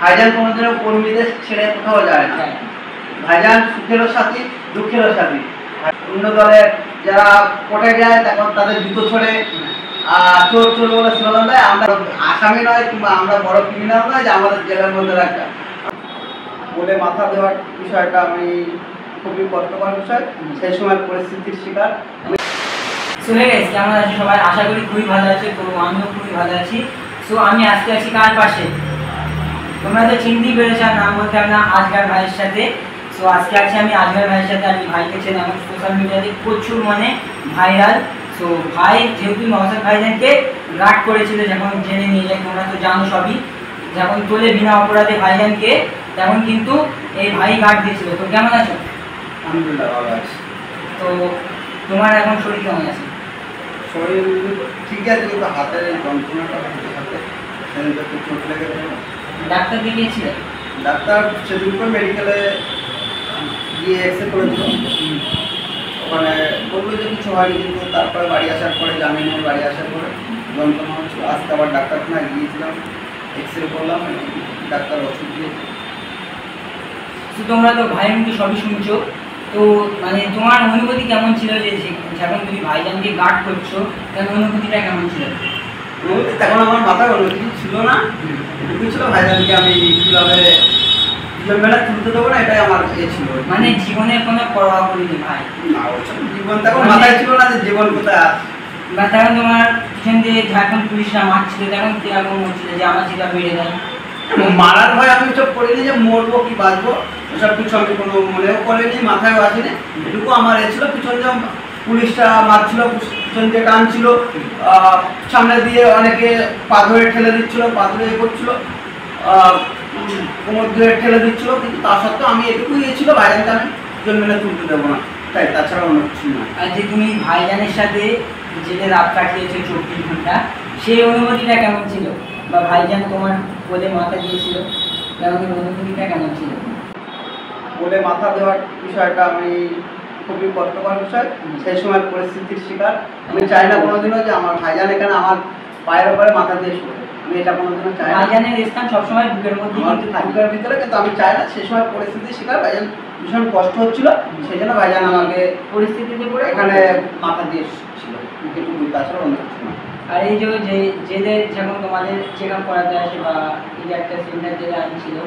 ভাইজান কোনোদিনও কর্মীদের ছেড়ে কোথাও যায় না। ভাইজান সুখেরও সাথী, দুঃখেরও সাথী। অন্য দলে যারা কোর্টে যায় তখন তাদের জুতো ছড়ে চোর চোর বলে স্লোগান দেয়। আমরা আসামি নয় কিংবা আমরা বড় ক্রিমিনাল নয় যে আমাদের জেলের মধ্যে রাখা। বলে মাথা দেওয়ার বিষয়টা আমি খুবই কষ্টকর বিষয়, সেই সময় পরিস্থিতির শিকার। চলে গেছি, কেমন আছে সবাই? আশা করি খুবই ভালো আছে। তো আমিও খুবই ভালো আছি। সো আমি আজকে আছি কার পাশে? তোমরা তো চিনতেই পেরেছ, নাম বলতে আমরা আজগার ভাইয়ের সাথে। সো আজকে আছি আমি আজগার ভাইয়ের সাথে। আমি ভাইকে চেন আমার সোশ্যাল মিডিয়াতে প্রচুর ভাইরাল। সো ভাই যেহেতু নওশাদ ভাইজানকে গার্ড করেছিল যখন জেনে নিয়ে যায়, তোমরা তো জানো সবই, যখন তোলে বিনা অপরাধে ভাইজানকে, তখন কিন্তু এই ভাই গার্ড দিয়েছিল। তো কেমন আছো? আলহামদুলিল্লাহ ভালো আছি। তো তোমার এখন শরীর কেমন আছে? শরীর ঠিক আছে, কিন্তু হাতের এই যন্ত্রণাটা হাতে একটু চোট লেগেছে। ডাক্তার দেখিয়েছিলে? ডাক্তার সেদিন করে মেডিকেলে গিয়ে এক্সরে করেছিল, ওখানে বললো যে কিছু হয়নি, কিন্তু তারপরে বাড়ি আসার পরে জামিন বাড়ি আসার পরে যন্ত্রণা হচ্ছিল। আজকে আবার ডাক্তারখানায় গিয়েছিলাম, এক্সরে করলাম, ডাক্তার ওষুধ দিয়েছে। তোমরা তো ভাইয়ের মুখে সবই শুনছো, তো মানে তোমার অনুভূতি কেমন ছিল যে যখন তুমি ভাইজানকে গার্ড করছো, তখন অনুভূতিটা কেমন ছিল? অনুভূতি তখন আমার মাথায় অন্য কিছু ছিল না, এটুকু ছিল ভাইজানকে আমি কীভাবে মেলা তুলতে দেবো না, এটাই আমার ছিল। মানে জীবনের কোনো পরোয়া করিনি ভাই? না, জীবন তখন মাথায় ছিল না যে জীবন কোথায় আছে। বা তখন তোমার পিছন দিয়ে যখন পুলিশরা মারছিল তখন কিরকম হচ্ছিল যে আমার যেটা বেড়ে যায়? মারার ভয় আমি সব করিনি যে মরবো কি বাঁচবো, ওসব কিছু আমি কোনো মনেও করিনি, মাথায়ও আসেনি। এটুকু আমার ছিল পিছন যে পুলিশটা মারছিল, পিছন দিয়ে টানছিল, সামনে দিয়ে অনেকে পা ধরে ঠেলে দিচ্ছিল, পা ধরে করছিল, কোমর ধরে ঠেলে দিচ্ছিল, কিন্তু তা সত্ত্বেও আমি এটুকুই ছিল ভাইজানকে আমি পিছন মেলে তুলতে দেবো না, তাই তাছাড়া অন্য কিছু না। আর যে তুমি ভাইজানের সাথে জেলে রাত কাটিয়েছো 24 ঘন্টা, সেই অনুভূতিটা কেমন ছিল? বা ভাইজান তোমার বলে মাথা দিয়েছিল, তখন অনুভূতিটা কেমন ছিল? বলে মাথা দেওয়ার বিষয়টা আমি খুবই কষ্টকর বিষয়, সেই সময় পরিস্থিতির শিকার। আমি চাই না কোনোদিনও যে আমার ভাইজান এখানে আমার পায়ের উপরে মাথা দিয়ে শুয়ে, আমি এটা কোনোদিনও চাই না। ভাইজানের স্থান সবসময় বুকের মধ্যে কিন্তু থাকে, বুকের ভিতরে, কিন্তু আমি চাই না সেই সময় পরিস্থিতির শিকার। ভাইজান ভীষণ কষ্ট হচ্ছিল, সেই জন্য ভাইজান আমাকে পরিস্থিতিতে পড়ে এখানে মাথা দিয়ে ছিল, এটুকু, তাছাড়া অন্য কিছু না। আর এই যে জেলে যখন তোমাদের চেক আপ করাতে আসে বা এই যে একটা সেন্টার জেলে আনছিল,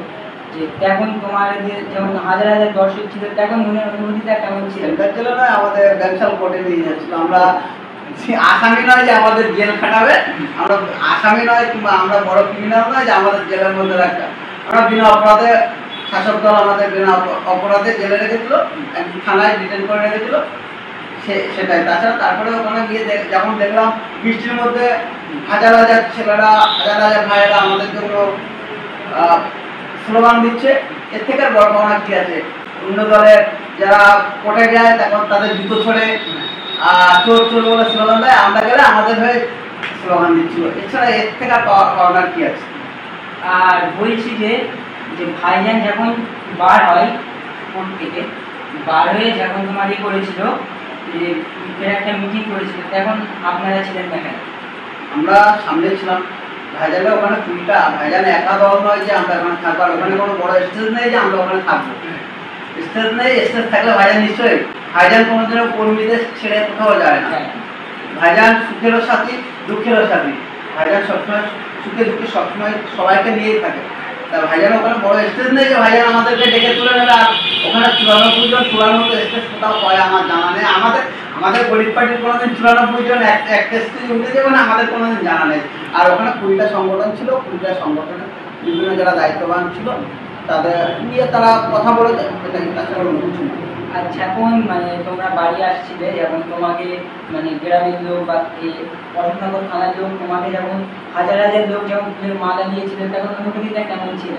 যে তখন তোমাদের যেমন হাজার হাজার দর্শক ছিল, তখন মনের অনুভূতিটা কেমন ছিল? সেন্টার জেলে নয়, আমাদের ব্যাংশাল কোর্টে নিয়ে যাচ্ছিল। আমরা আসামি নয় যে আমাদের জেল খাটাবে, আমরা আসামি নয় কিংবা আমরা বড় ক্রিমিনাল নয় যে আমাদের জেলের মধ্যে রাখা। আমরা বিনা অপরাধে, শাসক দল আমাদের বিনা অপরাধে জেলে রেখেছিল, থানায় ডিটেন করে রেখেছিল, সেটাই। তাছাড়া তারপরে ওখানে গিয়ে যখন দেখলাম বৃষ্টির মধ্যে হাজার হাজার ছেলেরা, হাজার হাজার ভাইয়েরা আমাদের জন্য স্লোগান দিচ্ছে, এর থেকে আর বড় পাওনা কি আছে? অন্য দলের যারা কোর্টে যায় তখন তাদের জুতো ছড়ে চোর চোর বলে স্লোগান দেয়, আমরা গেলে আমাদের হয়ে স্লোগান দিচ্ছিল। এছাড়া এর থেকে আর পাওনার কি আছে? আর বলছি যে ভাইজান যখন বার হয় কোর্ট থেকে, বার হয়ে যখন তোমার করেছিল, যে একটা মিটিং করেছিল, তখন আপনারা ছিলেন দেখেন? আমরা সামনে ছিলাম। ভাইজানের ওখানে কুড়িটা, ভাইজান একা দল নয় যে আমরা ওখানে থাকবো, আর ওখানে কোনো বড় স্টেজ নেই যে আমরা ওখানে থাকবো। স্টেজ নেই, স্টেজ থাকলে ভাইজান নিশ্চয়ই, ভাইজান কোনোদিনও কর্মীদের ছেড়ে কোথাও যায় না। ভাইজান সুখেরও সাথী, দুঃখেরও সাথী। ভাইজান সবসময় সুখে দুঃখে সবসময় সবাইকে নিয়েই থাকে। তা ভাইজান ওখানে বড় স্টেজ নেই যে ভাইজান আমাদেরকে ডেকে তুলে নেবে, আর ওখানে 94 জন 94 স্টেজ কোথাও হয় আমার জানা নেই। আমাদের গরিব পার্টির কোনোদিন 94 জন এক স্টেজে উঠে যাবে না, আমাদের কোনোদিন জানা নেই। আর ওখানে 20টা সংগঠন ছিল, 20টা সংগঠনে বিভিন্ন যারা দায়িত্ববান ছিল তাদের নিয়ে তারা কথা বলে যায়, এটা তাছাড়া অন্য কিছু না। আচ্ছা, এখন মানে তোমরা বাড়ি আসছিলে, যখন তোমাকে মানে গ্রামের লোক বা এই অশোকনগর থানার লোক তোমাকে যখন হাজার হাজার লোক যখন ফুলের মালা দিয়েছিলেন, তখন অনুভূতিটা কেমন ছিল?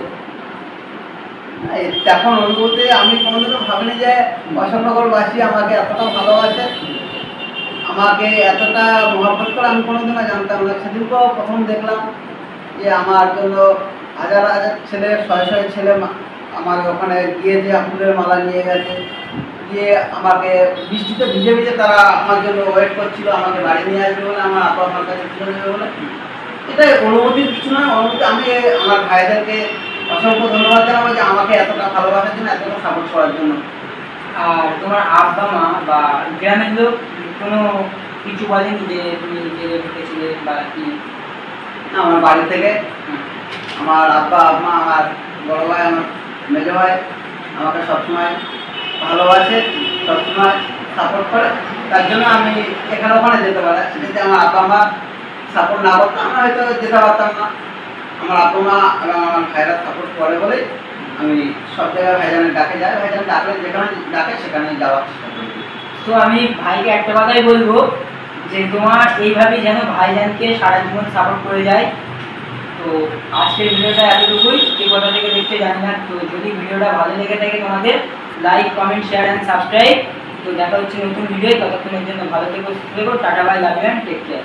তখন অনুভূতি আমি কোনোদিনও ভাবিনি যে অশোকনগরবাসী আমাকে এতটা ভালোবাসে, আমাকে এতটা মহব্বত করে, আমি কোনোদিনও জানতাম না। সেদিনকেও প্রথম দেখলাম যে আমার জন্য হাজার হাজার ছেলে, শয়ে শয়ে ছেলে আমার ওখানে গিয়ে যে ফুলের মালা নিয়ে গেছে, গিয়ে আমাকে বৃষ্টিতে ভিজে ভিজে তারা আমার জন্য ওয়েট করছিল, আমাকে বাড়ি নিয়ে আসবে বলে, আমার আপা আমার কাছে তুলে দেবে বলে। এটাই অনুভূতির কিছু নয়। অনুভূতি আমি আমার ভাইদেরকে অসংখ্য ধন্যবাদ জানাবো যে আমাকে এতটা ভালোবাসার জন্য, এতটা সাপোর্ট করার জন্য। আর তোমার আব্বা মা বা গ্রামের লোক কোনো কিছু বলেনি যে তুমি জেলে ঢুকেছিলে বা কি? না, আমার বাড়ি থেকে আমার আব্বা আম্মা, আমার বড় ভাই, আমার মেজো ভাই আমাকে সবসময় ভালোবাসে, সবসময় সাপোর্ট করে। তার জন্য আমি এখানে ওখানে যেতে পারি। যদি আমার আব্বা মা সাপোর্ট না করতো আমি হয়তো যেতে পারতাম না। আমার আব্বা মা এবং আমার ভাইরা সাপোর্ট করে বলেই আমি সব জায়গায় ভাইজানের ডাকে যাই। ভাইজান ডাকলে যেখানে ডাকে সেখানে যাওয়ার চেষ্টা করি। তো আমি ভাইকে একটা কথাই বলবো যে তোমার এইভাবেই যেন ভাইজানকে সারা জীবন সাপোর্ট করে যায়। তো আজকের ভিডিওটা এতটুকুই, কে কোথা থেকে দেখতে জানি না। তো যদি ভিডিওটা ভালো লেগে থাকে তোমাদের like, comment, share and subscribe. তো দেখা হচ্ছে নতুন ভিডিও। ততক্ষণের জন্য ভালো থেকো, সুস্থ থেকো। Tata, bye, love you and take care.